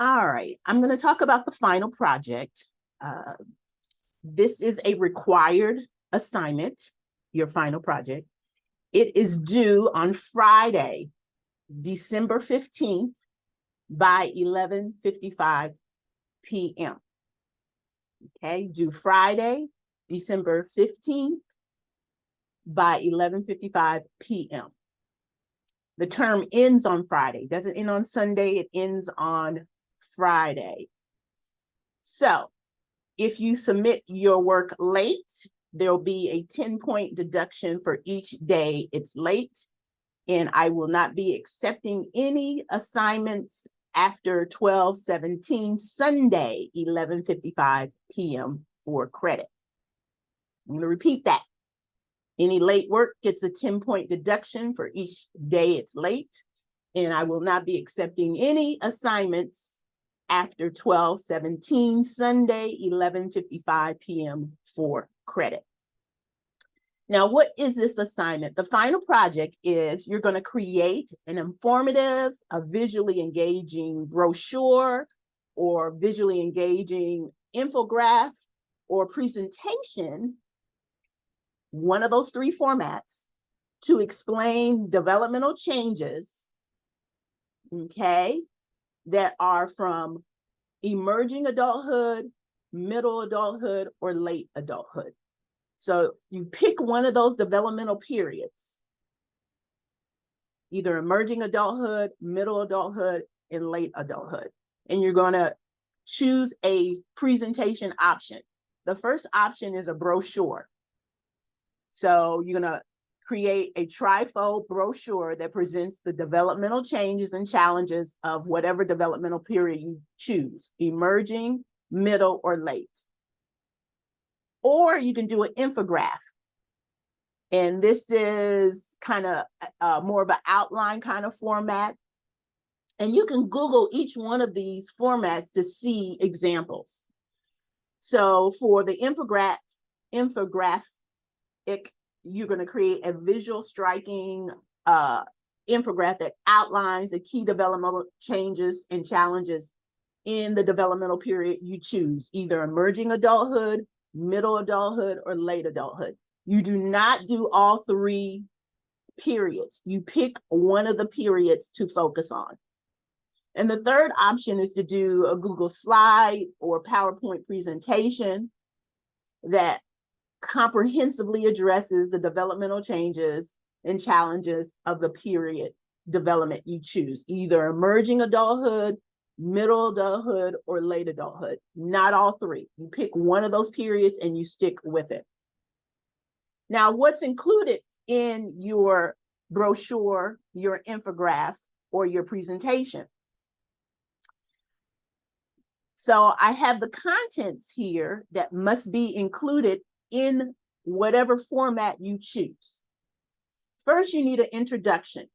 All right, I'm going to talk about the final project. This is a required assignment, your final project. It is due on Friday, December 15th by 11:55 p.m. Okay, due Friday, December 15th by 11:55 p.m. The term ends on Friday. Doesn't end on Sunday, it ends on Friday. So if you submit your work late, there'll be a 10-point deduction for each day it's late. And I will not be accepting any assignments after 12/17 Sunday, 11:55 p.m. for credit. I'm going to repeat that. Any late work gets a 10-point deduction for each day it's late. And I will not be accepting any assignments after 12/17 Sunday, 11:55 p.m. for credit. Now, what is this assignment? The final project is you're going to create an informative, a visually engaging brochure or visually engaging infographic or presentation, one of those three formats, to explain developmental changes, okay, that are from emerging adulthood, middle adulthood, or late adulthood. So you pick one of those developmental periods, either emerging adulthood, middle adulthood, and late adulthood. And you're going to choose a presentation option. The first option is a brochure. So you're going to create a trifold brochure that presents the developmental changes and challenges of whatever developmental period you choose, emerging, middle, or late. Or you can do an infographic. And this is kind of more of an outline kind of format. And you can Google each one of these formats to see examples. So for the infographic, you're going to create a visual striking infographic that outlines the key developmental changes and challenges in the developmental period you choose, either emerging adulthood, middle adulthood, or late adulthood. You do not do all three periods. You pick one of the periods to focus on. And the third option is to do a Google slide or PowerPoint presentation that comprehensively addresses the developmental changes and challenges of the period development you choose, either emerging adulthood, middle adulthood, or late adulthood. Not all three. You pick one of those periods and you stick with it. Now, what's included in your brochure, your infographic, or your presentation? So I have the contents here that must be included in whatever format you choose. First, you need an introduction.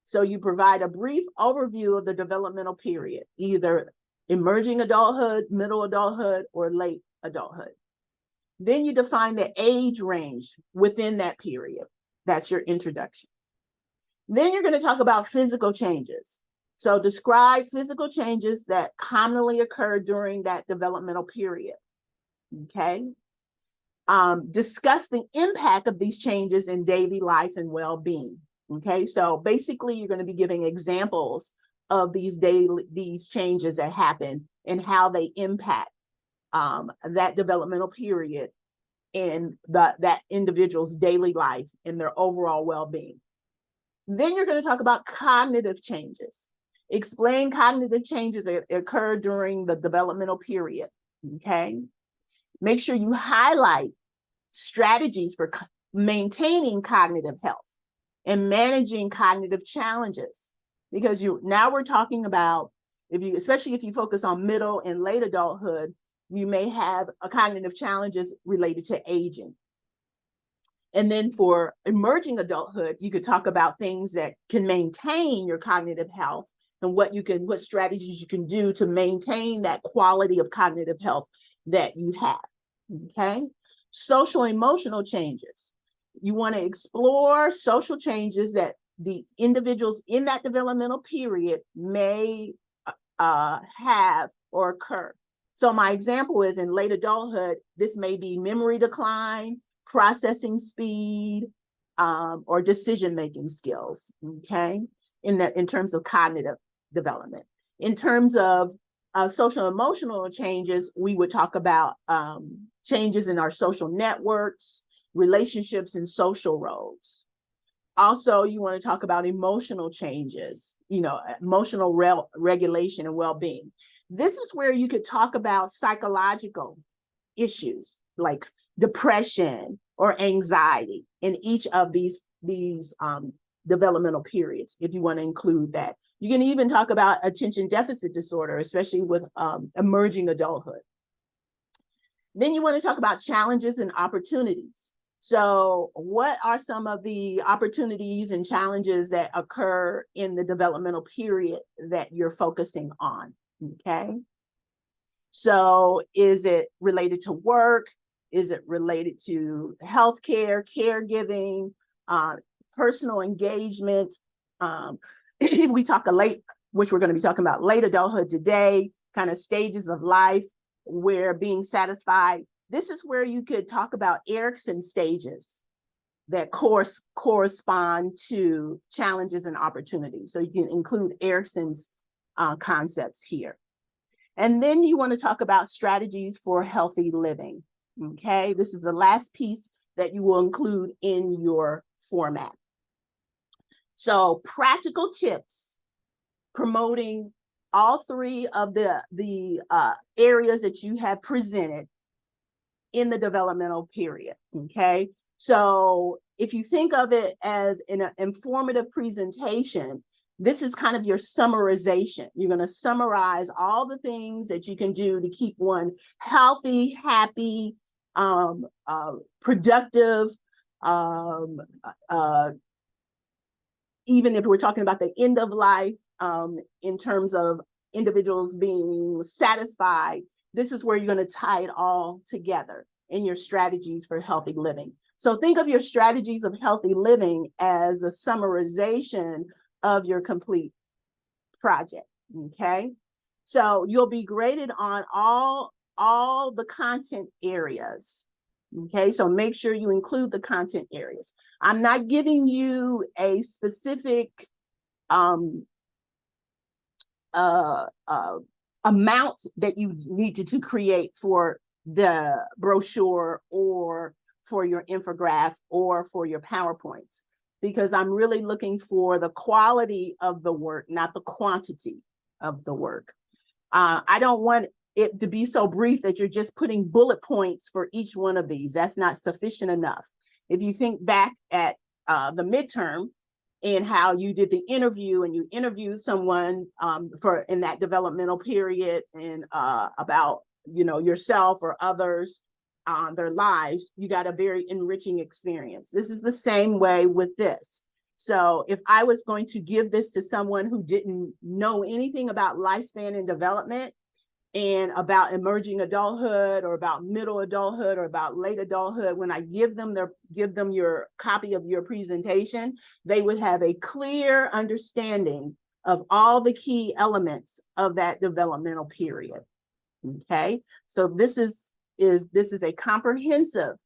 So you provide a brief overview of the developmental period, either emerging adulthood, middle adulthood, or late adulthood. Then you define the age range within that period. That's your introduction. Then you're going to talk about physical changes. So describe physical changes that commonly occur during that developmental period. Okay. Discuss the impact of these changes in daily life and well-being. Okay, so basically you're going to be giving examples of these changes that happen and how they impact that developmental period in that individual's daily life and their overall well-being. Then you're going to talk about cognitive changes. Explain cognitive changes that occur during the developmental period. Okay, make sure you highlight strategies for maintaining cognitive health and managing cognitive challenges, because now we're talking about, especially if you focus on middle and late adulthood, you may have cognitive challenges related to aging. And then for emerging adulthood, you could talk about things that can maintain your cognitive health and what strategies you can do to maintain that quality of cognitive health that you have. Okay. Social emotional changes. You want to explore social changes that the individuals in that developmental period may have or occur. So my example is in late adulthood, this may be memory decline, processing speed, or decision-making skills, okay? In terms of cognitive development. In terms of social emotional changes, we would talk about changes in our social networks, relationships, and social roles. Also, you want to talk about emotional changes, emotional regulation and well-being. This is where you could talk about psychological issues like depression or anxiety in each of these developmental periods, if you want to include that. You can even talk about attention deficit disorder, especially with emerging adulthood. Then you want to talk about challenges and opportunities. So what are some of the opportunities and challenges that occur in the developmental period that you're focusing on, okay? So is it related to work? Is it related to healthcare, caregiving, personal engagement? We talk which we're going to be talking about late adulthood today, kind of stages of life where being satisfied. This is where you could talk about Erikson stages that correspond to challenges and opportunities. So you can include Erikson's concepts here. And then you want to talk about strategies for healthy living. Okay, this is the last piece that you will include in your format. So practical tips promoting all three of the areas that you have presented in the developmental period, okay? So if you think of it as an informative presentation, this is kind of your summarization. You're going to summarize all the things that you can do to keep one healthy, happy, productive, even if we're talking about the end of life, in terms of individuals being satisfied, this is where you're going to tie it all together in your strategies for healthy living. So think of your strategies of healthy living as a summarization of your complete project, okay? So you'll be graded on all the content areas, okay? So make sure you include the content areas. I'm not giving you a specific amount that you needed to create for the brochure or for your infographic or for your PowerPoints, because I'm really looking for the quality of the work, not the quantity of the work. I don't want it to be so brief that you're just putting bullet points for each one of these. That's not sufficient enough. If you think back at the midterm and how you did the interview and you interviewed someone in that developmental period and about yourself or others, their lives, you got a very enriching experience. This is the same way with this. So if I was going to give this to someone who didn't know anything about lifespan and development and about emerging adulthood or about middle adulthood or about late adulthood, when I give them your copy of your presentation, they would have a clear understanding of all the key elements of that developmental period. Okay, so this is a comprehensive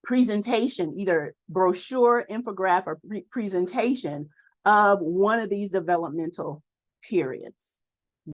presentation, either brochure, infographic, or presentation of one of these developmental periods.